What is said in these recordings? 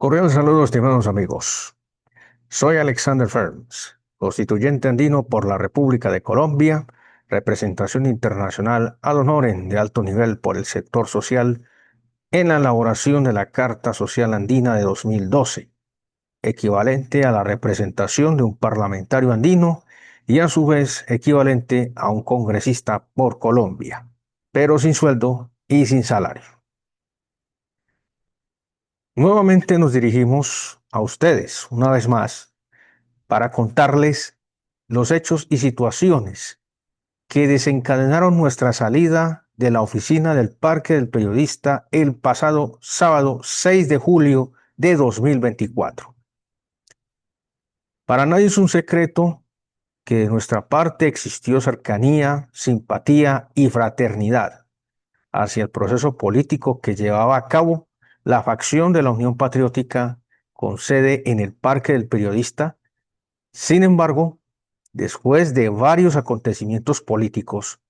Cordial saludo, estimados amigos. Soy Alexander Ferns, constituyente andino por la República de Colombia, representación internacional ad honorem de alto nivel por el sector social en la elaboración de la Carta Social Andina de 2012, equivalente a la representación de un parlamentario andino y a su vez equivalente a un congresista por Colombia, pero sin sueldo y sin salario. Nuevamente nos dirigimos a ustedes, una vez más, para contarles los hechos y situaciones que desencadenaron nuestra salida de la oficina del Parque del Periodista el pasado sábado 6 de julio de 2024. Para nadie es un secreto que de nuestra parte existió cercanía, simpatía y fraternidad hacia el proceso político que llevaba a cabo la facción de la Unión Patriótica con sede en el Parque del Periodista. Sin embargo, después de varios acontecimientos políticos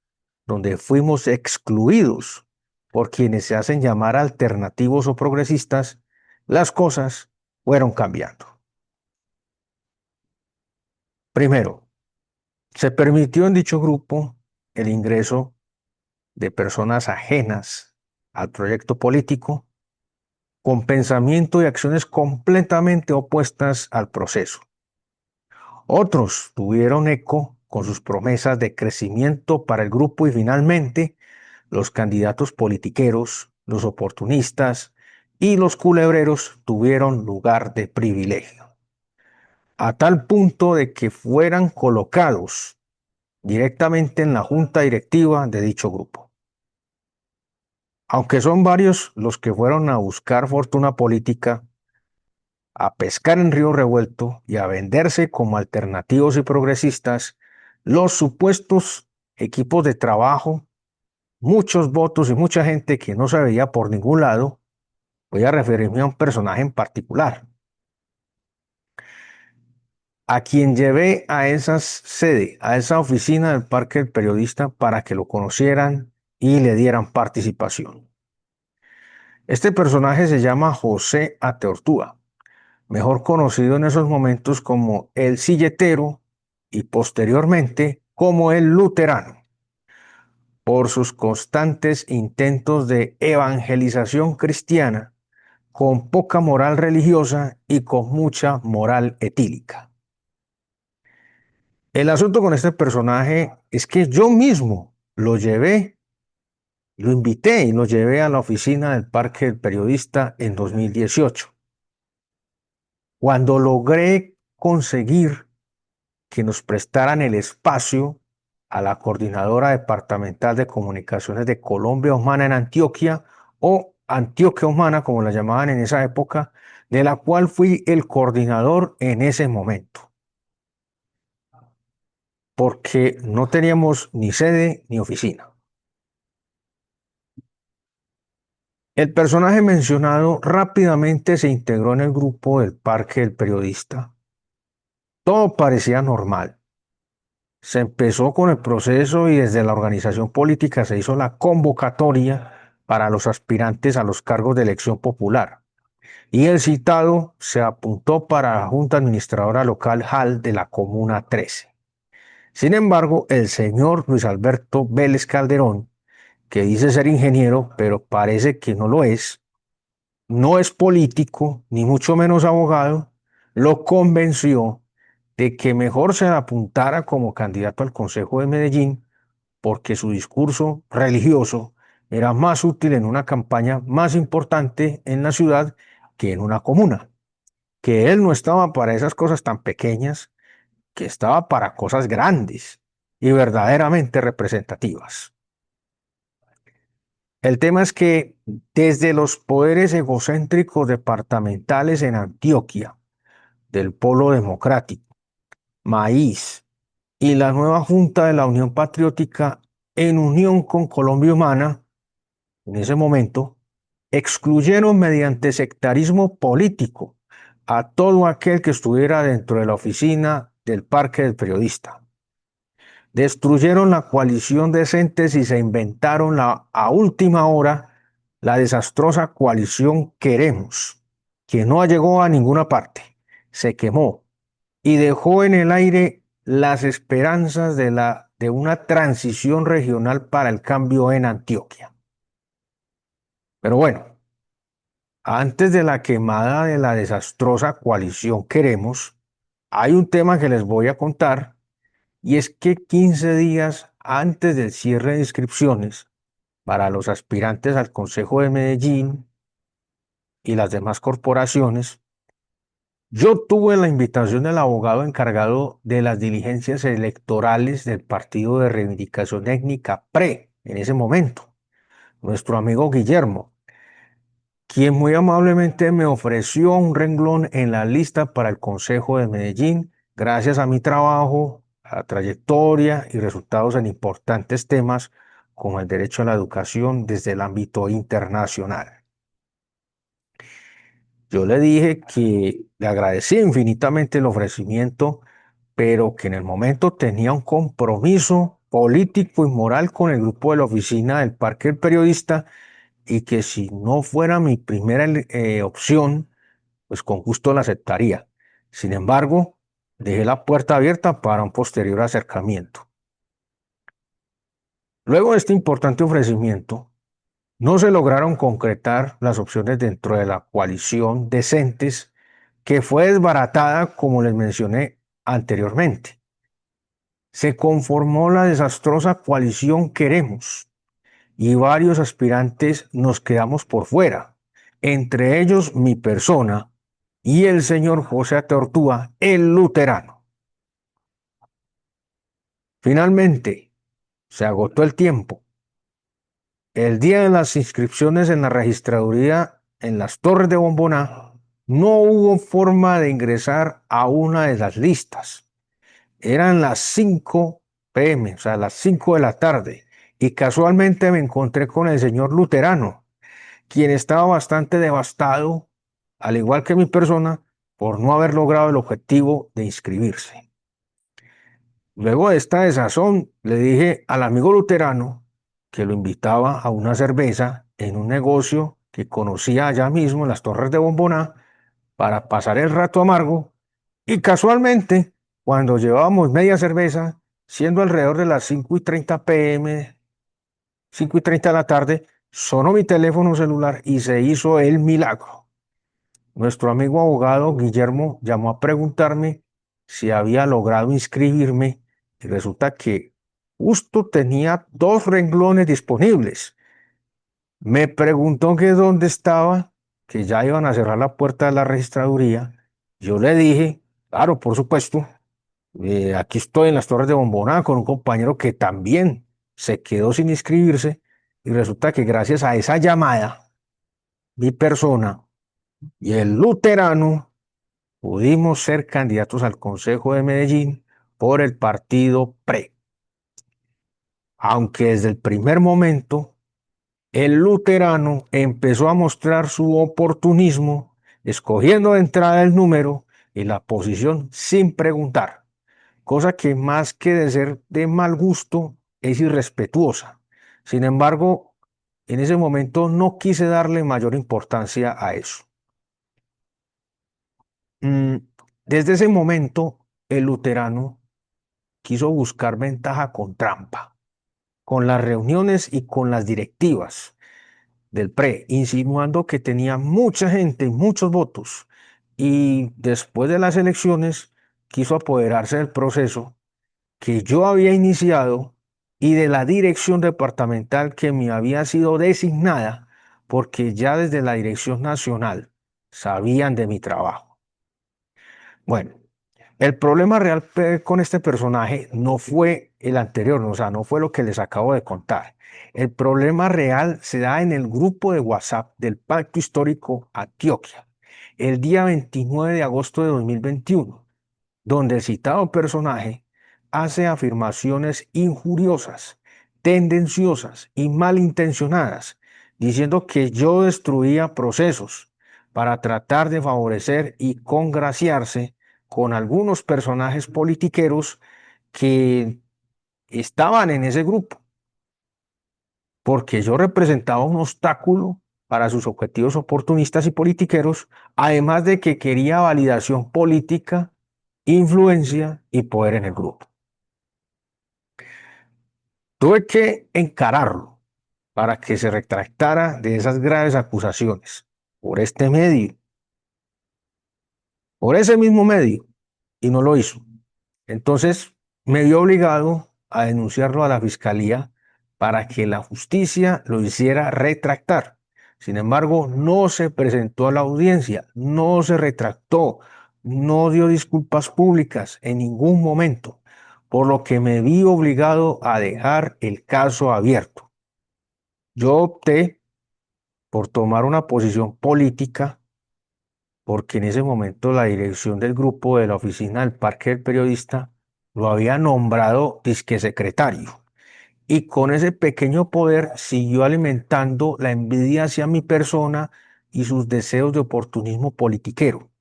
donde fuimos excluidos por quienes se hacen llamar alternativos o progresistas, las cosas fueron cambiando. Primero, se permitió en dicho grupo el ingreso de personas ajenas al proyecto político con pensamiento y acciones completamente opuestas al proceso. Otros tuvieron eco con sus promesas de crecimiento para el grupo y finalmente los candidatos politiqueros, los oportunistas y los culebreros tuvieron lugar de privilegio, a tal punto de que fueran colocados directamente en la junta directiva de dicho grupo. Aunque son varios los que fueron a buscar fortuna política, a pescar en río revuelto y a venderse como alternativos y progresistas, los supuestos equipos de trabajo, muchos votos y mucha gente que no se veía por ningún lado. Voy a referirme a un personaje en particular, a quien llevé a esa sede, a esa oficina del Parque del Periodista para que lo conocieran y le dieran participación. Este personaje se llama José Ateortúa, mejor conocido en esos momentos como el Silletero y posteriormente como el Luterano, por sus constantes intentos de evangelización cristiana con poca moral religiosa y con mucha moral etílica. El asunto con este personaje es que yo mismo lo llevé, lo invité y lo llevé a la oficina del Parque del Periodista en 2018. Cuando logré conseguir que nos prestaran el espacio a la Coordinadora Departamental de Comunicaciones de Colombia Humana en Antioquia, o Antioquia Humana, como la llamaban en esa época, de la cual fui el coordinador en ese momento, porque no teníamos ni sede ni oficina. El personaje mencionado rápidamente se integró en el grupo del Parque del Periodista. Todo parecía normal. Se empezó con el proceso y desde la organización política se hizo la convocatoria para los aspirantes a los cargos de elección popular. Y el citado se apuntó para la Junta Administradora Local JAL de la Comuna 13. Sin embargo, el señor Luis Alberto Vélez Calderón, que dice ser ingeniero, pero parece que no es político, ni mucho menos abogado, lo convenció de que mejor se apuntara como candidato al Consejo de Medellín porque su discurso religioso era más útil en una campaña más importante en la ciudad que en una comuna, que él no estaba para esas cosas tan pequeñas, que estaba para cosas grandes y verdaderamente representativas. El tema es que desde los poderes egocéntricos departamentales en Antioquia, del Polo Democrático, Maíz y la nueva Junta de la Unión Patriótica en unión con Colombia Humana, en ese momento, excluyeron mediante sectarismo político a todo aquel que estuviera dentro de la oficina del Parque del Periodista. Destruyeron la coalición de entes y se inventaron a última hora la desastrosa coalición Queremos, que no llegó a ninguna parte, se quemó y dejó en el aire las esperanzas de una transición regional para el cambio en Antioquia. Pero bueno, antes de la quemada de la desastrosa coalición Queremos, hay un tema que les voy a contar y es que 15 días antes del cierre de inscripciones para los aspirantes al Consejo de Medellín y las demás corporaciones, yo tuve la invitación del abogado encargado de las diligencias electorales del Partido de Reivindicación Étnica PRE en ese momento, nuestro amigo Guillermo, quien muy amablemente me ofreció un renglón en la lista para el Consejo de Medellín, gracias a mi trabajo, a trayectoria y resultados en importantes temas como el derecho a la educación desde el ámbito internacional. Yo le dije que le agradecía infinitamente el ofrecimiento, pero que en el momento tenía un compromiso político y moral con el grupo de la oficina del Parque del Periodista y que si no fuera mi primera opción, pues con gusto la aceptaría. Sin embargo, dejé la puerta abierta para un posterior acercamiento. Luego de este importante ofrecimiento, no se lograron concretar las opciones dentro de la coalición decentes que fue desbaratada, como les mencioné anteriormente. Se conformó la desastrosa coalición Queremos y varios aspirantes nos quedamos por fuera, entre ellos mi persona y el señor José Tortúa, el luterano. Finalmente, se agotó el tiempo. El día de las inscripciones en la registraduría en las Torres de Bomboná, no hubo forma de ingresar a una de las listas. Eran las 5 p.m., o sea, las 5 de la tarde, y casualmente me encontré con el señor luterano, quien estaba bastante devastado, al igual que mi persona, por no haber logrado el objetivo de inscribirse. Luego de esta desazón, le dije al amigo luterano que lo invitaba a una cerveza en un negocio que conocía allá mismo en las Torres de Bomboná para pasar el rato amargo y casualmente, cuando llevábamos media cerveza, siendo alrededor de las 5:30 p.m., 5:30 de la tarde, sonó mi teléfono celular y se hizo el milagro. Nuestro amigo abogado Guillermo llamó a preguntarme si había logrado inscribirme y resulta que justo tenía 2 renglones disponibles. Me preguntó que dónde estaba, que ya iban a cerrar la puerta de la registraduría. Yo le dije, claro, por supuesto, aquí estoy en las Torres de Bomboná con un compañero que también se quedó sin inscribirse y resulta que gracias a esa llamada, mi persona y el luterano pudimos ser candidatos al Consejo de Medellín por el partido PRE, aunque desde el primer momento el luterano empezó a mostrar su oportunismo, escogiendo de entrada el número y la posición sin preguntar, cosa que más que de ser de mal gusto es irrespetuosa. Sin embargo, en ese momento no quise darle mayor importancia a eso. Mm, Desde ese momento, el luterano quiso buscar ventaja con trampa, con las reuniones y con las directivas del PRE, insinuando que tenía mucha gente y muchos votos. Y después de las elecciones, quiso apoderarse del proceso que yo había iniciado y de la dirección departamental que me había sido designada, porque ya desde la dirección nacional sabían de mi trabajo. Bueno, el problema real con este personaje no fue el anterior, o sea, no fue lo que les acabo de contar. El problema real se da en el grupo de WhatsApp del Pacto Histórico Antioquia, el día 29 de agosto de 2021, donde el citado personaje hace afirmaciones injuriosas, tendenciosas y malintencionadas, diciendo que yo destruía procesos para tratar de favorecer y congraciarse con algunos personajes politiqueros que estaban en ese grupo, porque yo representaba un obstáculo para sus objetivos oportunistas y politiqueros, además de que quería validación política, influencia y poder en el grupo. Tuve que encararlo para que se retractara de esas graves acusaciones por este medio, por ese mismo medio, y no lo hizo. Entonces me vio obligado a denunciarlo a la fiscalía para que la justicia lo hiciera retractar. Sin embargo, no se presentó a la audiencia, no se retractó, no dio disculpas públicas en ningún momento, por lo que me vi obligado a dejar el caso abierto. Yo opté por tomar una posición política porque en ese momento la dirección del grupo de la oficina del Parque del Periodista lo había nombrado disque secretario. Y con ese pequeño poder siguió alimentando la envidia hacia mi persona y sus deseos de oportunismo politiquero,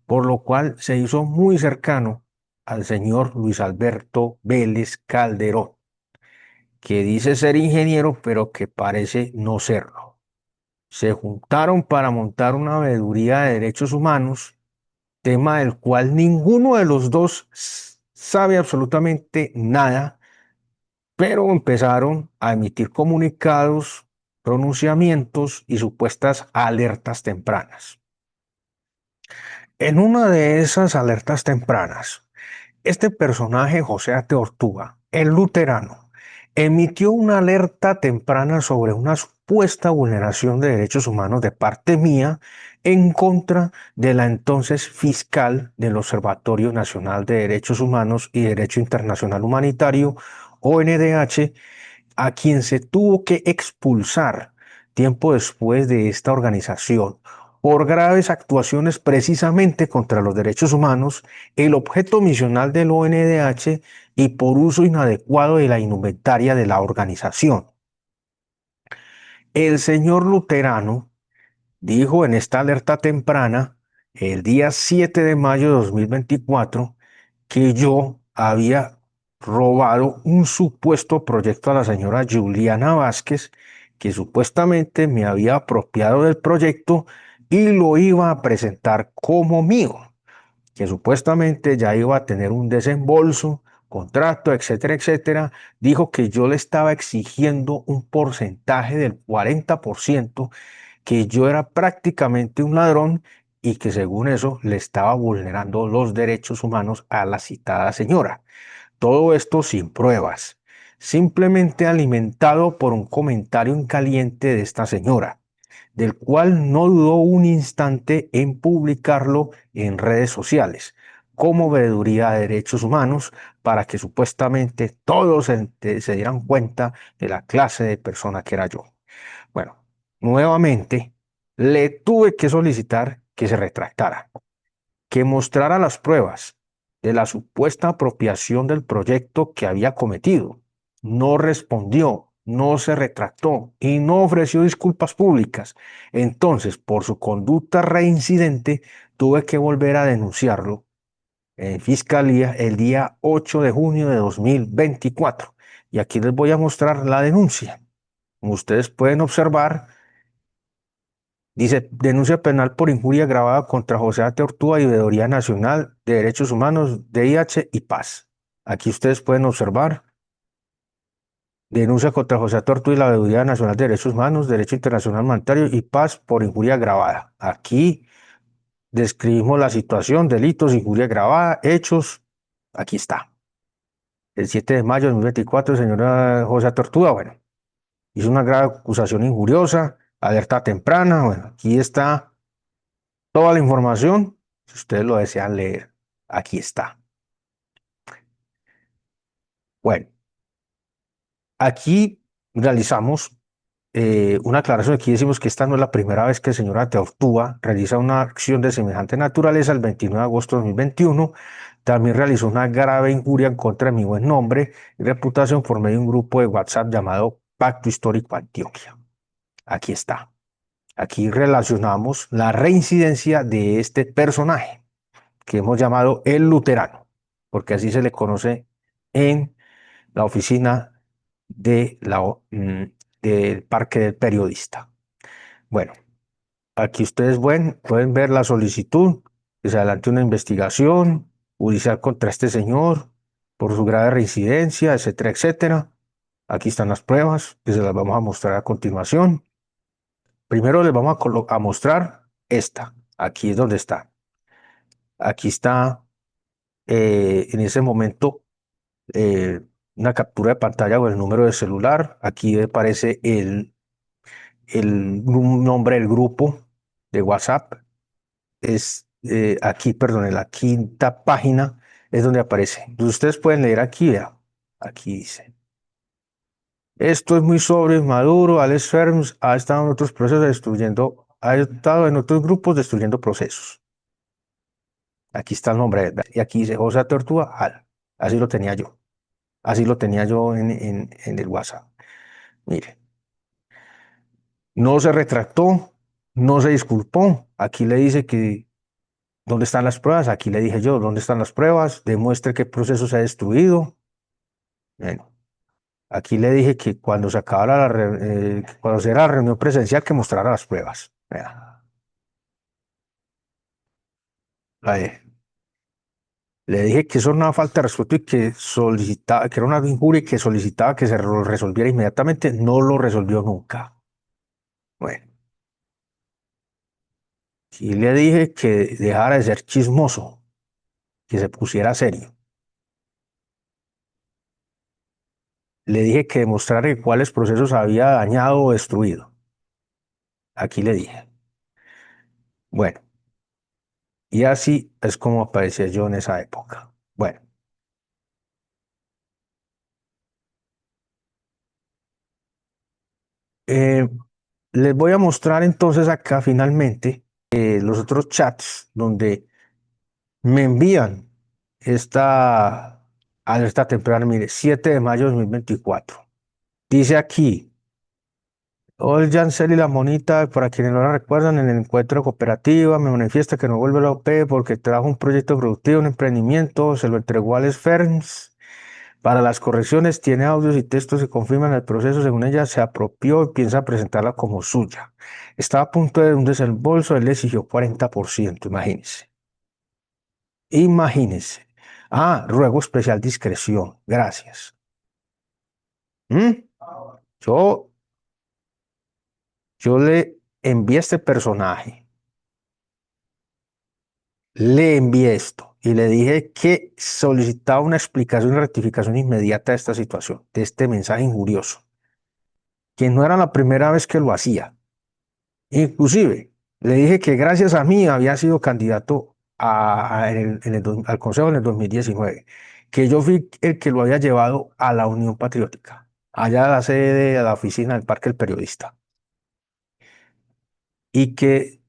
por lo cual se hizo muy cercano al señor Luis Alberto Vélez Calderón, que dice ser ingeniero, pero que parece no serlo. Se juntaron para montar una veeduría de derechos humanos, tema del cual ninguno de los dos sabe absolutamente nada, pero empezaron a emitir comunicados, pronunciamientos y supuestas alertas tempranas. En una de esas alertas tempranas, este personaje, José A. Ortúa, el luterano, emitió una alerta temprana sobre una supuesta vulneración de derechos humanos de parte mía en contra de la entonces fiscal del Observatorio Nacional de Derechos Humanos y Derecho Internacional Humanitario, ONDH, a quien se tuvo que expulsar tiempo después de esta organización por graves actuaciones precisamente contra los derechos humanos, el objeto misional del ONDH y por uso inadecuado de la indumentaria de la organización. El señor luterano dijo en esta alerta temprana, el día 7 de mayo de 2024, que yo había robado un supuesto proyecto a la señora Juliana Vázquez, que supuestamente me había apropiado del proyecto y lo iba a presentar como mío, que supuestamente ya iba a tener un desembolso, contrato, etcétera, etcétera. Dijo que yo le estaba exigiendo un porcentaje del 40%, que yo era prácticamente un ladrón y que según eso le estaba vulnerando los derechos humanos a la citada señora. Todo esto sin pruebas, simplemente alimentado por un comentario en caliente de esta señora, del cual no dudó un instante en publicarlo en redes sociales como veeduría de derechos humanos para que supuestamente todos se dieran cuenta de la clase de persona que era yo. Bueno, nuevamente le tuve que solicitar que se retractara, que mostrara las pruebas de la supuesta apropiación del proyecto que había cometido. No respondió, no se retractó y no ofreció disculpas públicas. Entonces, por su conducta reincidente, tuve que volver a denunciarlo en fiscalía el día 8 de junio de 2024. Y aquí les voy a mostrar la denuncia. Como ustedes pueden observar, dice, denuncia penal por injuria agravada contra José A. Ortúa y Veeduría Nacional de Derechos Humanos, DIH y Paz. Aquí ustedes pueden observar, denuncia contra José A. Ortúa y la Veeduría Nacional de Derechos Humanos, Derecho Internacional Humanitario y Paz por injuria agravada. Aquí describimos la situación, delitos, injuria agravada, hechos. Aquí está. El 7 de mayo de 2024, señora José A. Ortúa, bueno, hizo una grave acusación injuriosa, alerta temprana, bueno, aquí está toda la información, si ustedes lo desean leer, aquí está. Bueno, aquí realizamos una aclaración. Aquí decimos que esta no es la primera vez que el señor Ateortúa realiza una acción de semejante naturaleza. El 29 de agosto de 2021 también realizó una grave injuria en contra de mi buen nombre y reputación por medio de un grupo de WhatsApp llamado Pacto Histórico Antioquia. Aquí está. Aquí relacionamos la reincidencia de este personaje que hemos llamado el luterano, porque así se le conoce en la oficina de del Parque del Periodista. Bueno, aquí ustedes pueden ver la solicitud, que se adelante una investigación judicial contra este señor por su grave reincidencia, etcétera, etcétera. Aquí están las pruebas que se las vamos a mostrar a continuación. Primero les vamos a mostrar esta. Aquí es donde está. Aquí está en ese momento eh, una captura de pantalla con el número de celular. Aquí aparece el nombre del grupo de WhatsApp. Es aquí, perdón, en la quinta página es donde aparece. Entonces ustedes pueden leer aquí, vea. Aquí dice. Esto es muy sobre Maduro. Alex Ferms ha estado en otros procesos destruyendo, ha estado en otros grupos destruyendo procesos. Aquí está el nombre, ¿verdad? Y aquí dice José Tortuga Al. Así lo tenía yo. Así lo tenía yo en el WhatsApp. Mire, no se retractó, no se disculpó. Aquí le dice que ¿dónde están las pruebas? Aquí le dije yo, ¿dónde están las pruebas? Demuestre qué proceso se ha destruido. Bueno, aquí le dije que cuando se acabara cuando se era la reunión presencial, que mostrara las pruebas. Vea, ahí. Le dije que eso era una falta de respeto y que solicitaba, que era una injuria y que solicitaba que se lo resolviera inmediatamente. No lo resolvió nunca. Bueno, y le dije que dejara de ser chismoso, que se pusiera serio. Le dije que demostrara cuáles procesos había dañado o destruido. Aquí le dije. Bueno, y así es como aparecía yo en esa época. Bueno, eh, les voy a mostrar entonces acá finalmente los otros chats donde me envían esta alerta temprana, mire, 7 de mayo de 2024. Dice aquí, hoy Yancel y la monita, para quienes no la recuerdan, en el encuentro de cooperativa me manifiesta que no vuelve a la OP porque trajo un proyecto productivo, un emprendimiento, se lo entregó a Les Ferns. Para las correcciones tiene audios y textos que confirman el proceso, según ella se apropió y piensa presentarla como suya. Estaba a punto de un desembolso, él le exigió 40%, imagínense. Imagínense. Ah, ruego especial discreción, gracias. ¿Mm? Yo, yo le envié este personaje, le envié esto y le dije que solicitaba una explicación y rectificación inmediata de esta situación, de este mensaje injurioso, que no era la primera vez que lo hacía. Inclusive, le dije que gracias a mí había sido candidato al Consejo en el 2019, que yo fui el que lo había llevado a la Unión Patriótica, allá a la sede, a la oficina del Parque del Periodista, y que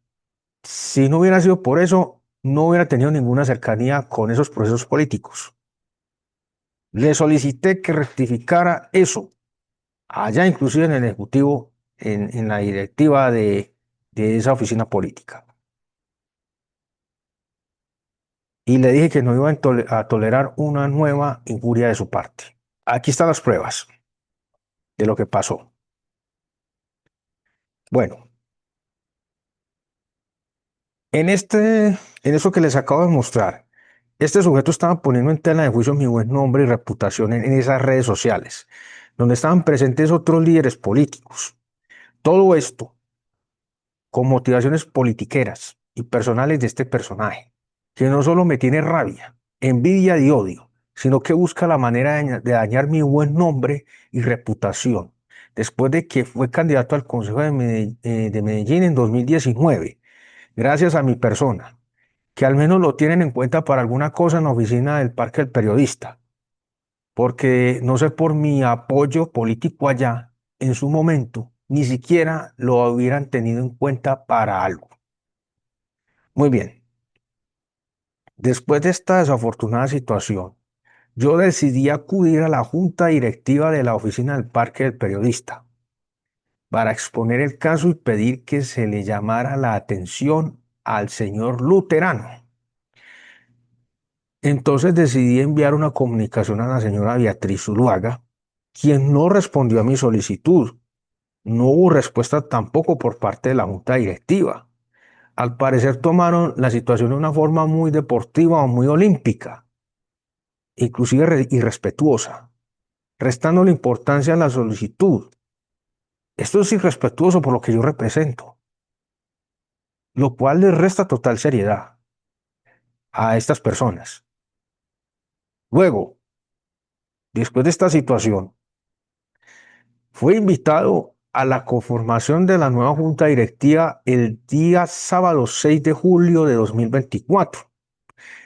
si no hubiera sido por eso, no hubiera tenido ninguna cercanía con esos procesos políticos. Le solicité que rectificara eso, allá inclusive en el Ejecutivo, en la directiva de esa oficina política. Y le dije que no iba a tolerar una nueva injuria de su parte. Aquí están las pruebas de lo que pasó. Bueno, en eso que les acabo de mostrar, este sujeto estaba poniendo en tela de juicio mi buen nombre y reputación en esas redes sociales, donde estaban presentes otros líderes políticos. Todo esto con motivaciones politiqueras y personales de este personaje, que no solo me tiene rabia, envidia y odio, sino que busca la manera de dañar mi buen nombre y reputación, después de que fue candidato al Consejo de Medellín en 2019, gracias a mi persona, que al menos lo tienen en cuenta para alguna cosa en la oficina del Parque del Periodista, porque no sé por mi apoyo político allá, en su momento, ni siquiera lo hubieran tenido en cuenta para algo. Muy bien, después de esta desafortunada situación, yo decidí acudir a la junta directiva de la oficina del Parque del Periodista para exponer el caso y pedir que se le llamara la atención al señor Luterano. Entonces decidí enviar una comunicación a la señora Beatriz Zuluaga, quien no respondió a mi solicitud. No hubo respuesta tampoco por parte de la junta directiva. Al parecer tomaron la situación de una forma muy deportiva o muy olímpica, inclusive irrespetuosa, restando la importancia a la solicitud. Esto es irrespetuoso por lo que yo represento, lo cual les resta total seriedad a estas personas. Luego, después de esta situación, fue invitado a la conformación de la nueva junta directiva el día sábado 6 de julio de 2024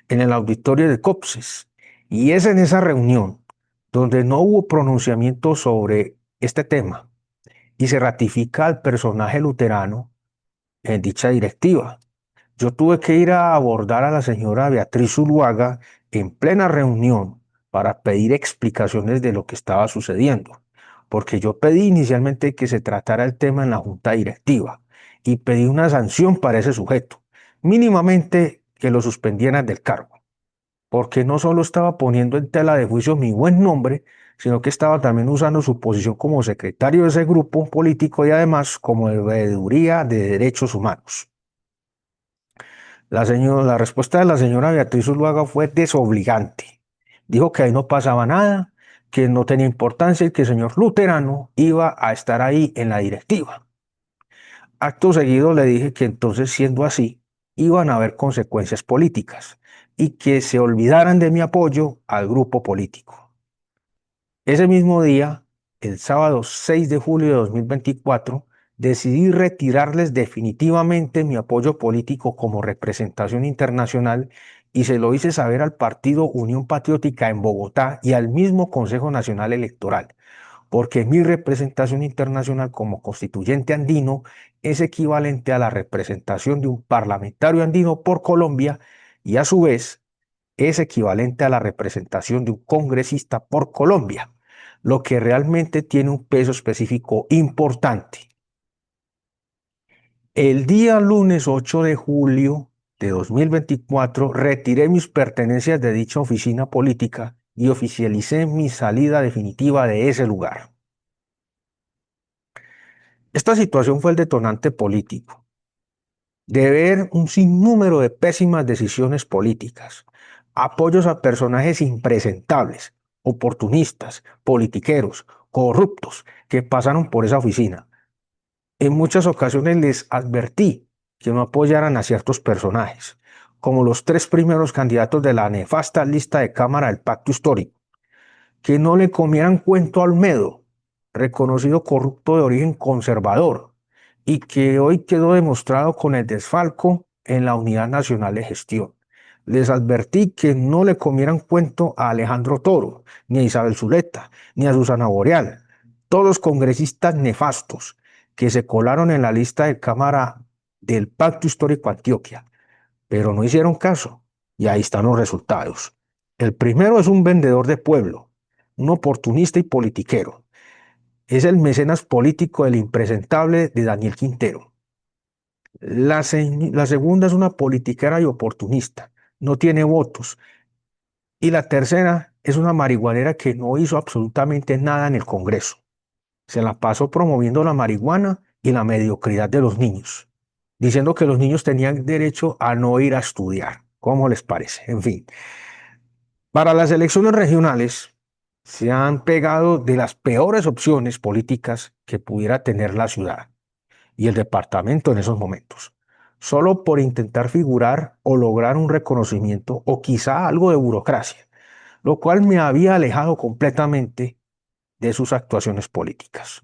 en el auditorio de COPSES. Y es en esa reunión donde no hubo pronunciamiento sobre este tema y se ratifica al personaje luterano en dicha directiva. Yo tuve que ir a abordar a la señora Beatriz Zuluaga en plena reunión para pedir explicaciones de lo que estaba sucediendo, porque yo pedí inicialmente que se tratara el tema en la junta directiva y pedí una sanción para ese sujeto, mínimamente que lo suspendieran del cargo, porque no solo estaba poniendo en tela de juicio mi buen nombre, sino que estaba también usando su posición como secretario de ese grupo político y además como de veeduría de derechos humanos. La respuesta de la señora Beatriz Zuluaga fue desobligante. Dijo que ahí no pasaba nada, que no tenía importancia y que el señor Luterano iba a estar ahí en la directiva. Acto seguido le dije que entonces, siendo así, iban a haber consecuencias políticas y que se olvidaran de mi apoyo al grupo político. Ese mismo día, el sábado 6 de julio de 2024, decidí retirarles definitivamente mi apoyo político como representación internacional y se lo hice saber al partido Unión Patriótica en Bogotá y al mismo Consejo Nacional Electoral, porque mi representación internacional como constituyente andino es equivalente a la representación de un parlamentario andino por Colombia y a su vez es equivalente a la representación de un congresista por Colombia, lo que realmente tiene un peso específico importante. El día lunes 8 de julio de 2024 retiré mis pertenencias de dicha oficina política y oficialicé mi salida definitiva de ese lugar. Esta situación fue el detonante político de ver un sinnúmero de pésimas decisiones políticas, apoyos a personajes impresentables, oportunistas, politiqueros, corruptos que pasaron por esa oficina. En muchas ocasiones les advertí que no apoyaran a ciertos personajes, como los tres primeros candidatos de la nefasta lista de Cámara del Pacto Histórico, que no le comieran cuento a Olmedo, reconocido corrupto de origen conservador, y que hoy quedó demostrado con el desfalco en la Unidad Nacional de Gestión. Les advertí que no le comieran cuento a Alejandro Toro, ni a Isabel Zuleta, ni a Susana Boreal, todos congresistas nefastos que se colaron en la lista de Cámara del Pacto Histórico Antioquia, pero no hicieron caso, y ahí están los resultados. El primero es un vendedor de pueblo, un oportunista y politiquero. Es el mecenas político del impresentable de Daniel Quintero. La segunda es una politiquera y oportunista. No tiene votos. Y la tercera es una marihuanera que no hizo absolutamente nada en el Congreso. Se la pasó promoviendo la marihuana y la mediocridad de los niños, diciendo que los niños tenían derecho a no ir a estudiar. ¿Cómo les parece? En fin, para las elecciones regionales se han pegado de las peores opciones políticas que pudiera tener la ciudad y el departamento en esos momentos, solo por intentar figurar o lograr un reconocimiento o quizá algo de burocracia, lo cual me había alejado completamente de sus actuaciones políticas,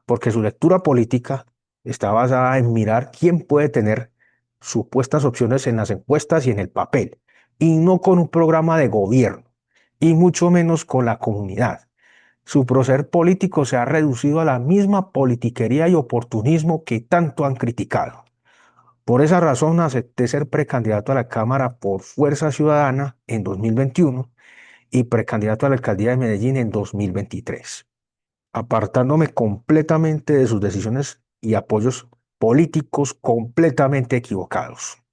porque su lectura política está basada en mirar quién puede tener supuestas opciones en las encuestas y en el papel, y no con un programa de gobierno, y mucho menos con la comunidad. Su proceder político se ha reducido a la misma politiquería y oportunismo que tanto han criticado. Por esa razón acepté ser precandidato a la Cámara por Fuerza Ciudadana en 2021 y precandidato a la alcaldía de Medellín en 2023, apartándome completamente de sus decisiones y apoyos políticos completamente equivocados.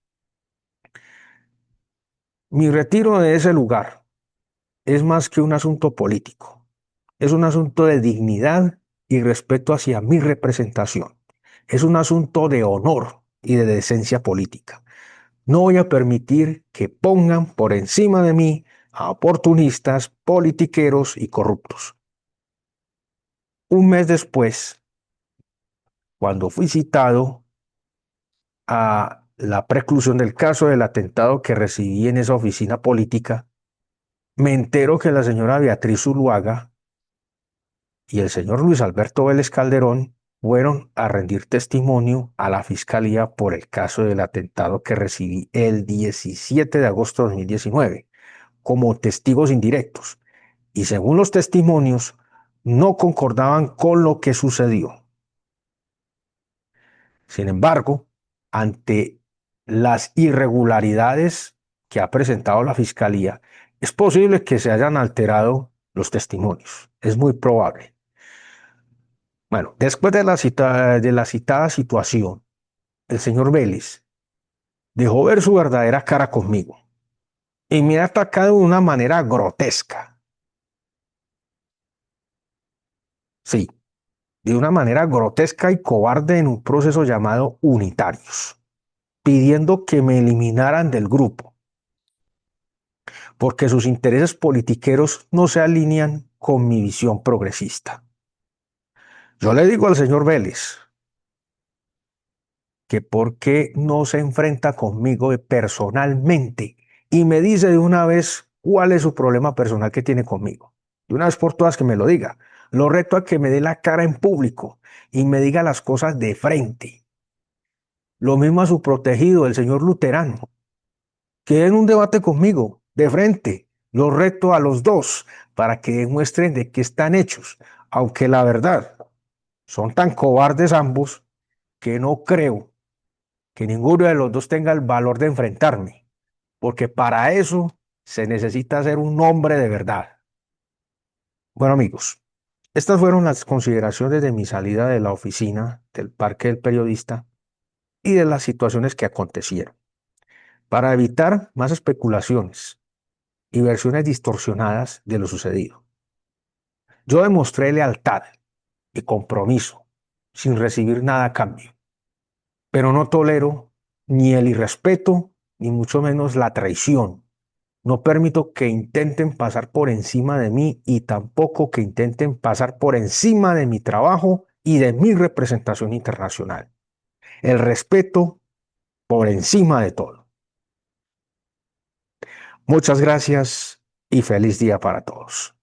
Mi retiro de ese lugar es más que un asunto político, es un asunto de dignidad y respeto hacia mi representación. Es un asunto de honor y de decencia política. No voy a permitir que pongan por encima de mí a oportunistas, politiqueros y corruptos. Un mes después, cuando fui citado a la preclusión del caso del atentado que recibí en esa oficina política, me entero que la señora Beatriz Zuluaga y el señor Luis Alberto Vélez Calderón fueron a rendir testimonio a la fiscalía por el caso del atentado que recibí el 17 de agosto de 2019 como testigos indirectos. Y según los testimonios, no concordaban con lo que sucedió. Sin embargo, ante las irregularidades que ha presentado la fiscalía, es posible que se hayan alterado los testimonios. Es muy probable. Bueno, después de la citada situación, el señor Vélez dejó ver su verdadera cara conmigo y me ha atacado de una manera grotesca. Sí, de una manera grotesca y cobarde en un proceso llamado unitarios, pidiendo que me eliminaran del grupo, porque sus intereses politiqueros no se alinean con mi visión progresista. Yo le digo al señor Vélez que por qué no se enfrenta conmigo personalmente y me dice de una vez cuál es su problema personal que tiene conmigo. De una vez por todas que me lo diga. Lo reto a que me dé la cara en público y me diga las cosas de frente. Lo mismo a su protegido, el señor Luterano, que den un debate conmigo, de frente. Los reto a los dos para que demuestren de qué están hechos, aunque la verdad, son tan cobardes ambos que no creo que ninguno de los dos tenga el valor de enfrentarme, porque para eso se necesita ser un hombre de verdad. Bueno, amigos, estas fueron las consideraciones de mi salida de la oficina del Parque del Periodista y de las situaciones que acontecieron. Para evitar más especulaciones y versiones distorsionadas de lo sucedido, yo demostré lealtad y compromiso sin recibir nada a cambio, pero no tolero ni el irrespeto ni mucho menos la traición. No permito que intenten pasar por encima de mí y tampoco que intenten pasar por encima de mi trabajo y de mi representación internacional. El respeto por encima de todo. Muchas gracias y feliz día para todos.